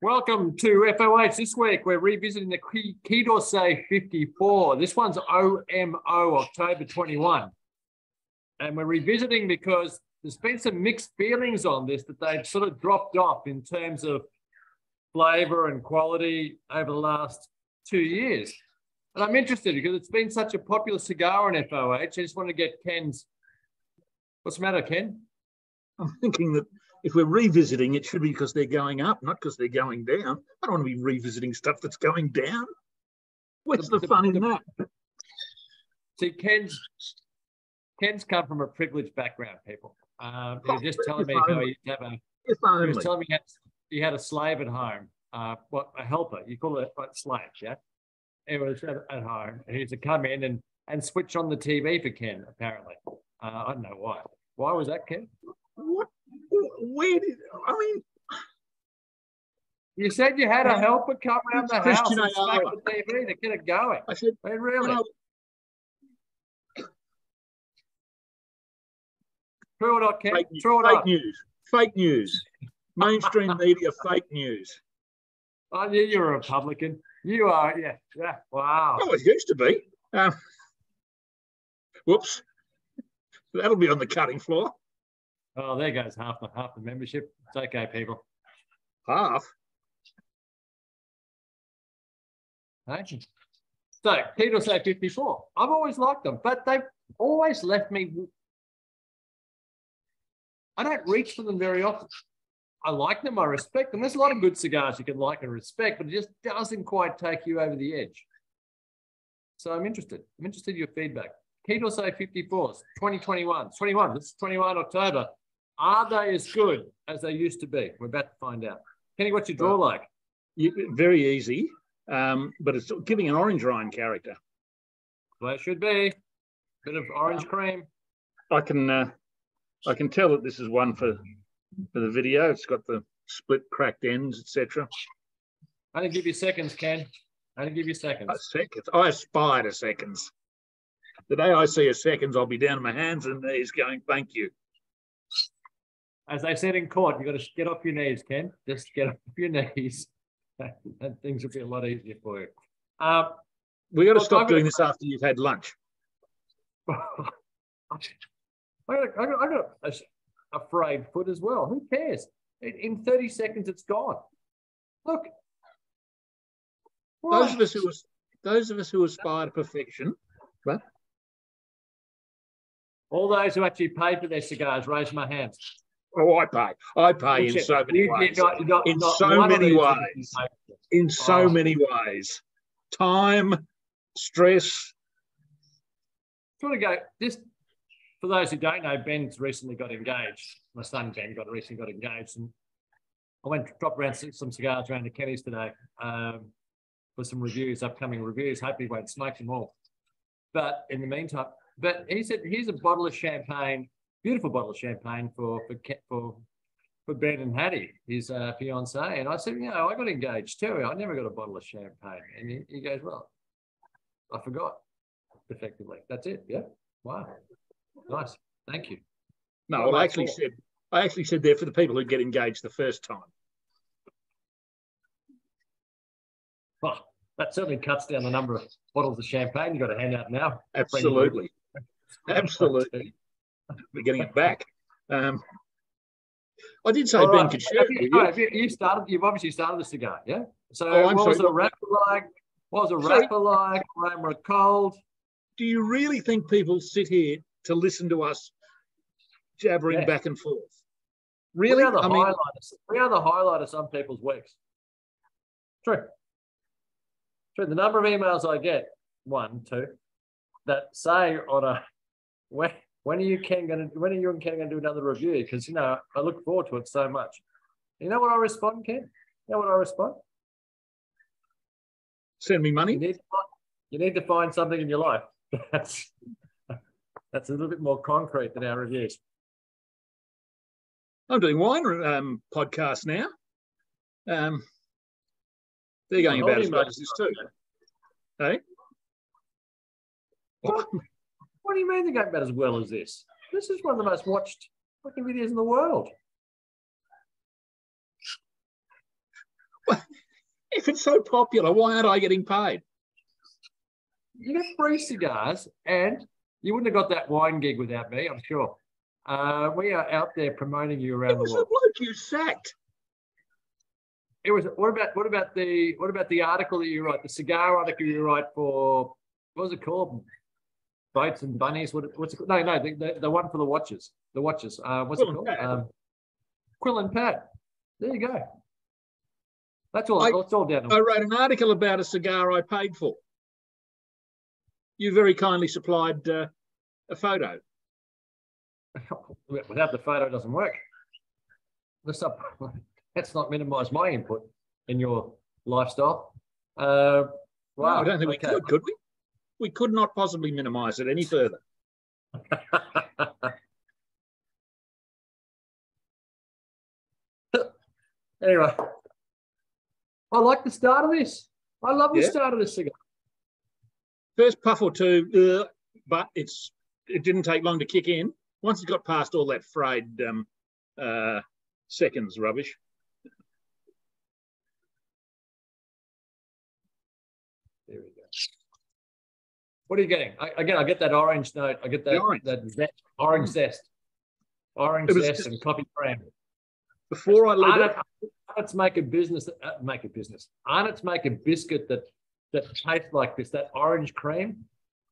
Welcome to FOH. This week, we're revisiting the Quai d'Orsay 54. This one's OMO October 21. And we're revisiting because there's been some mixed feelings on this, that they've sort of dropped off in terms of flavour and quality over the last 2 years. And I'm interested because it's been such a popular cigar on FOH. I just want to get Ken's... What's the matter, Ken? I'm thinking that if we're revisiting, it should be because they're going up, not because they're going down. I don't want to be revisiting stuff that's going down. What's the fun in that? See, Ken's come from a privileged background, people. He was just telling me how he was telling me he had a slave at home, a helper. You call it a slave, yeah? It was at home. And he used to come in and switch on the TV for Ken, apparently. I don't know why. Why was that, Ken? What? Where did I mean? You said you had a helper come around the house and smack the TV to get it going. I said, really? True or not, Ken? True or not? Fake news. Mainstream media, fake news. I knew you were a Republican. You are, yeah. Wow. Oh, it used to be. Whoops. That'll be on the cutting floor. Oh, there goes half the membership. It's okay, people. Half? Okay. So, Quai d'Orsay 54. I've always liked them, but they've always left me... I don't reach for them very often. I like them, I respect them. There's a lot of good cigars you can like and respect, but it just doesn't quite take you over the edge. So I'm interested. I'm interested in your feedback. Quai d'Orsay 54s, 2021. 21. This is 21 October. Are they as good as they used to be? We're about to find out. Kenny, what's your draw like? Very easy, but it's giving an orange rind character. Well, it should be. Bit of orange cream. I can tell that this is one for the video. It's got the split cracked ends, etc. I didn't give you seconds, Ken. I didn't give you seconds. Seconds. I aspire to seconds. The day I see a seconds, I'll be down on my hands and knees going, thank you. As they said in court, you've got to get off your knees, Ken. Just get off your knees. And things will be a lot easier for you. We've got to stop doing this after you've had lunch. I got a frayed foot as well. Who cares? In 30 seconds, it's gone. Look. Those of us who aspire to perfection, but all those who actually pay for their cigars, raise my hands. Oh, I pay in so many ways. In so many ways. Time, stress. Sort of go. This, for those who don't know, Ben's recently got engaged. My son Ben recently got engaged, and I went to drop around some cigars around the Kenny's today for some reviews, upcoming reviews. Hope he won't smoke them all. But in the meantime, he said, here's a bottle of champagne, beautiful bottle of champagne for Ben and Hattie, his fiancée. And I said, I got engaged too. I never got a bottle of champagne. And he goes, well, I forgot, effectively. That's it. Yeah. Wow. Nice. Thank you. No, well, I actually said there for the people who get engaged the first time. Well, that certainly cuts down the number of bottles of champagne you've got to hand out now. Absolutely. Absolutely. We're getting it back. I did say Ben could share it with you. You've obviously started the cigar, yeah? So what was a wrapper like? What was a wrapper like? Aroma cold? Do you really think people sit here to listen to us jabbering back and forth? Really? We are the highlight of some people's weeks. True. The number of emails I get, 1, 2, that say on a when are you and Ken going to do another review? Because I look forward to it so much. You know what I respond, Ken? You know what I respond? Send me money. You need to find something in your life that's a little bit more concrete than our reviews. I'm doing wine podcasts now. They're going about as well as this too. Hey? What do you mean they're going about as well as this? This is one of the most watched fucking videos in the world. If it's so popular, why aren't I getting paid? You get free cigars, and you wouldn't have got that wine gig without me, I'm sure. We are out there promoting you around the world. It was a bloke you sacked. It was. What about the article that you write? The cigar article you write for, what was it called? Boats and bunnies. What's it called? No, the one for the watches. The watches. What's Quill it and called? Quill and Pad. There you go. That's all. It's all down. I wrote an article about a cigar I paid for. You very kindly supplied a photo. Without the photo, it doesn't work. Let's not minimise my input in your lifestyle. Wow. No, I don't think we could we? We could not possibly minimise it any further. Anyway, I like the start of this. I love the start of this cigar. First puff or two, but it didn't take long to kick in. Once it got past all that frayed seconds rubbish. There we go. What are you getting? Again, I get that orange note. I get that orange zest. Orange zest and coffee cream. Before I leave it, let's make a business. Make a biscuit that tastes like this. That orange cream,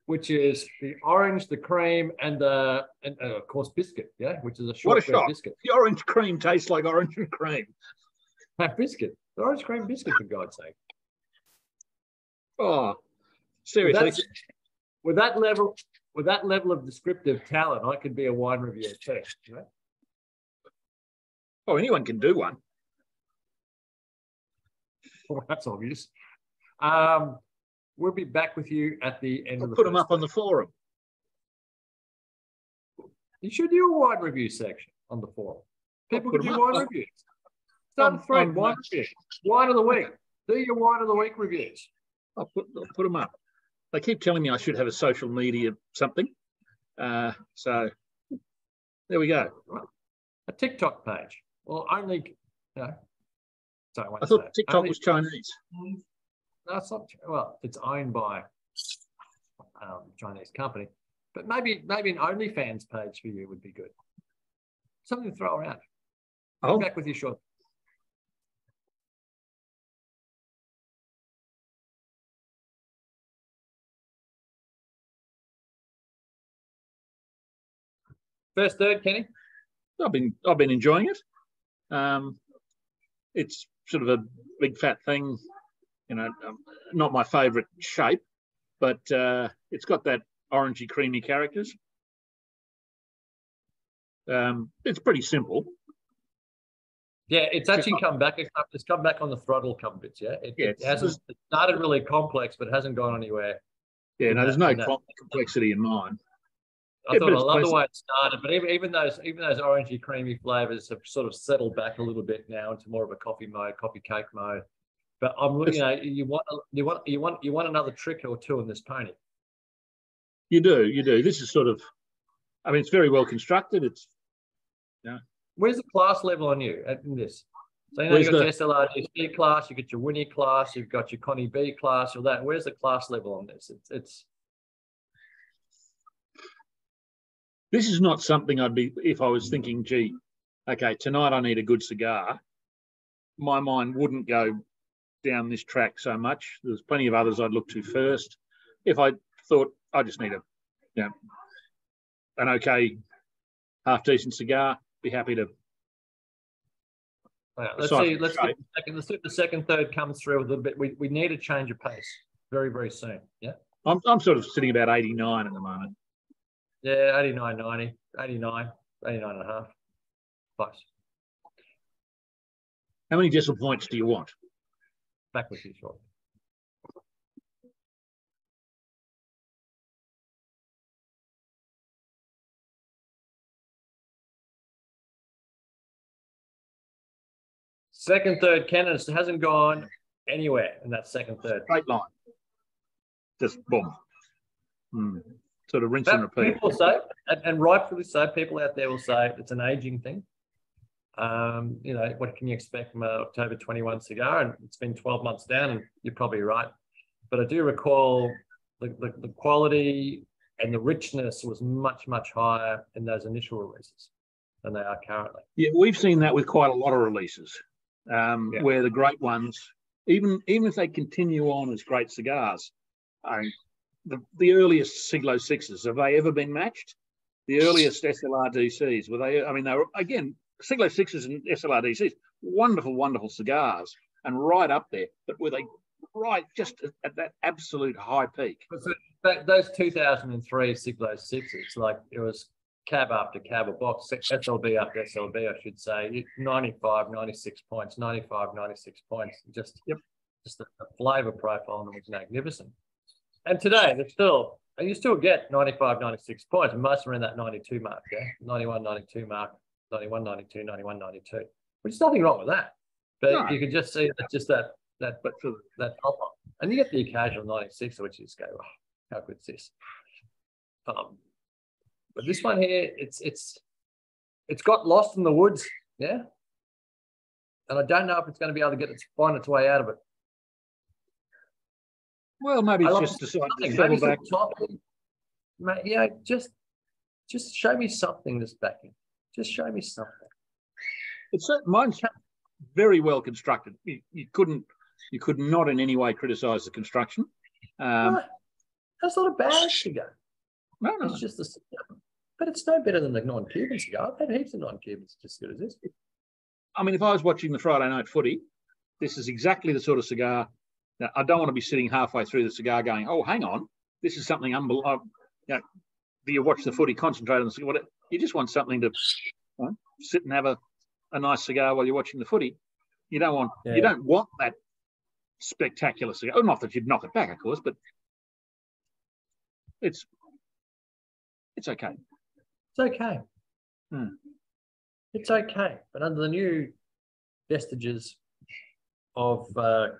which is the orange, the cream, and of course biscuit. Yeah, which is a shortbread biscuit. The orange cream tastes like orange and cream. That biscuit, the orange cream biscuit, for God's sake. Oh, seriously. With that level of descriptive talent, I could be a wine reviewer too. Right? Oh, anyone can do one. Well, that's obvious. We'll be back with you at the end of the. Put them up on the forum. You should do a wine review section on the forum. People can do wine reviews. Start throwing wine reviews. Wine of the week. Do your wine of the week reviews. I'll put them up. They keep telling me I should have a social media something. So there we go. A TikTok page. Well, only. I thought TikTok was Chinese. No, it's not. Well, it's owned by a Chinese company, but maybe an OnlyFans page for you would be good. Something to throw around. I'll be back with you shortly. First third, Kenny. I've been enjoying it. It's sort of a big fat thing, not my favourite shape, but it's got that orangey creamy characters. It's pretty simple. Yeah, it's actually come back. It's come back on the throttle come bits. Yeah, it started really complex, but hasn't gone anywhere. Yeah, no, there's no complexity in mine. I love the way it started, but even those orangey creamy flavors have sort of settled back a little bit now into more of a coffee cake mode. But I'm looking at you want another trick or two in this pony. You do. This is sort of, it's very well constructed. It's Where's the class level on you in this? So you've got your SLRDC class, you've got your Winnie class, you've got your Connie B class, or that. Where's the class level on this? This is not something I'd be, if I was thinking, gee, okay, tonight I need a good cigar. My mind wouldn't go down this track so much. There's plenty of others I'd look to first. If I thought I just need an okay, half decent cigar, be happy to. Let's see if the second third comes through a little bit. We need a change of pace very, very soon. Yeah. I'm sort of sitting about 89 at the moment. Yeah, 89, 90, 89 and a half. Close. How many decimal points do you want? Back with you shortly. Second, third, Canada hasn't gone anywhere in that second, third. Straight line. Just boom. Sort of rinse and repeat. People say, and rightfully so, people out there will say it's an aging thing. You know, what can you expect from an October 21 cigar? And it's been 12 months down, and you're probably right. But I do recall the quality and the richness was much, much higher in those initial releases than they are currently. Yeah, we've seen that with quite a lot of releases, where the great ones, even if they continue on as great cigars, the earliest Siglo 6s, have they ever been matched? The earliest SLRDCs, were they? I mean, they were, again, Siglo 6s and SLRDCs, wonderful, wonderful cigars, and right up there. But were they right just at that absolute high peak? But those 2003 Siglo 6s, like it was cab after cab, or box, SLB after SLB, I should say, 95, 96 points, 95, 96 points. Just the flavour profile on them was magnificent. And today, you still get 95, 96 points, and most are in that 92 mark, 91, 92 mark, 91, 92, 91, 92, which is nothing wrong with that. But you can just see that top up. And you get the occasional 96, which you just go, oh, how good is this? But this one here, it's got lost in the woods, and I don't know if it's going to be able to find its way out of it. Well, maybe it's just decided to settle back. Just show me something this backing. Just show me something. Mine's very well constructed. You could not in any way criticise the construction. That's not a bad cigar. No. It's just a cigar. But it's no better than the non-Cuban cigar. I've had heaps of non-Cubans just as good as this. I mean, if I was watching the Friday night footy, this is exactly the sort of cigar. Now, I don't want to be sitting halfway through the cigar going, oh, hang on, this is something unbelievable. Do you watch the footy, concentrate on the cigar? You just want something to sit and have a nice cigar while you're watching the footy. You don't want that spectacular cigar. Oh, not that you'd knock it back, of course, but it's okay. It's okay. It's okay. But under the new vestiges of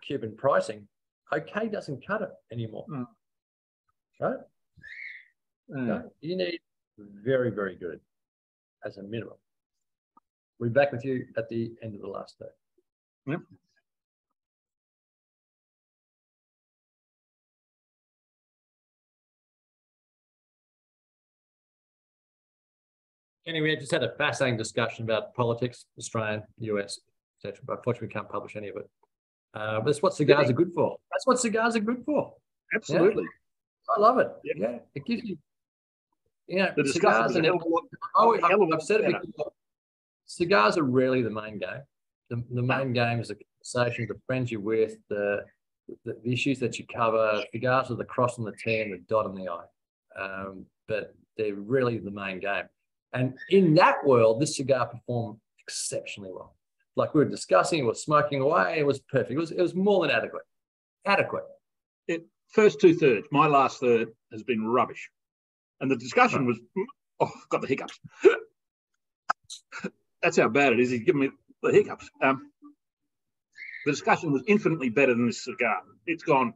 Cuban pricing, okay doesn't cut it anymore. Right? No, you need very, very good as a minimum. We'll be back with you at the end of the last day. Yep. Anyway, I just had a fascinating discussion about politics, Australian, US, etc. But unfortunately, we can't publish any of it. But that's what cigars are good for. That's what cigars are good for. Absolutely. Yeah. I love it. Yeah. It gives you, the cigars and I've said it before. Cigars are rarely the main game. The main game is the conversation, the friends you're with, the issues that you cover. Cigars are the cross on the T and the dot on the I. But they're really the main game. And in that world, this cigar performed exceptionally well. Like we were discussing, it was smoking away. It was perfect. It was more than adequate. Adequate. First 2/3. My last third has been rubbish. And the discussion was, I've got the hiccups. That's how bad it is. He's giving me the hiccups. The discussion was infinitely better than this cigar. It's gone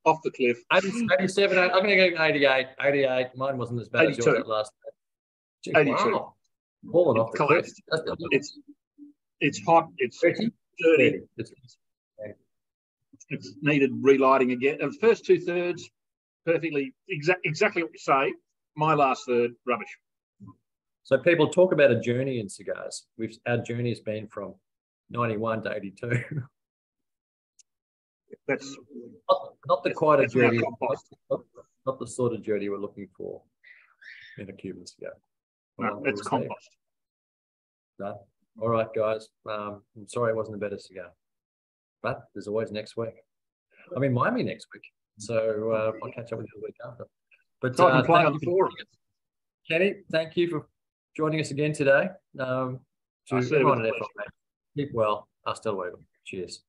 off the cliff. 87, I'm going to go 88. 88. Mine wasn't as bad 82. As yours last day. 82. Wow. Falling off the cliff. It's hot. It's 30. dirty. It's needed relighting again. And the first 2/3, perfectly, exactly what you say. My last third, rubbish. So people talk about a journey in cigars. Our journey has been from 91 to 82. That's not the quite a journey, not the sort of journey we're looking for in a Cuban cigar. No, it's compost. No. All right, guys. I'm sorry it wasn't a better cigar, but there's always next week. I'm in Miami next week, so I'll catch up with you the week after. But Kenny, thank you for joining us again today. To everyone at FLA, keep well. Hasta luego. Cheers.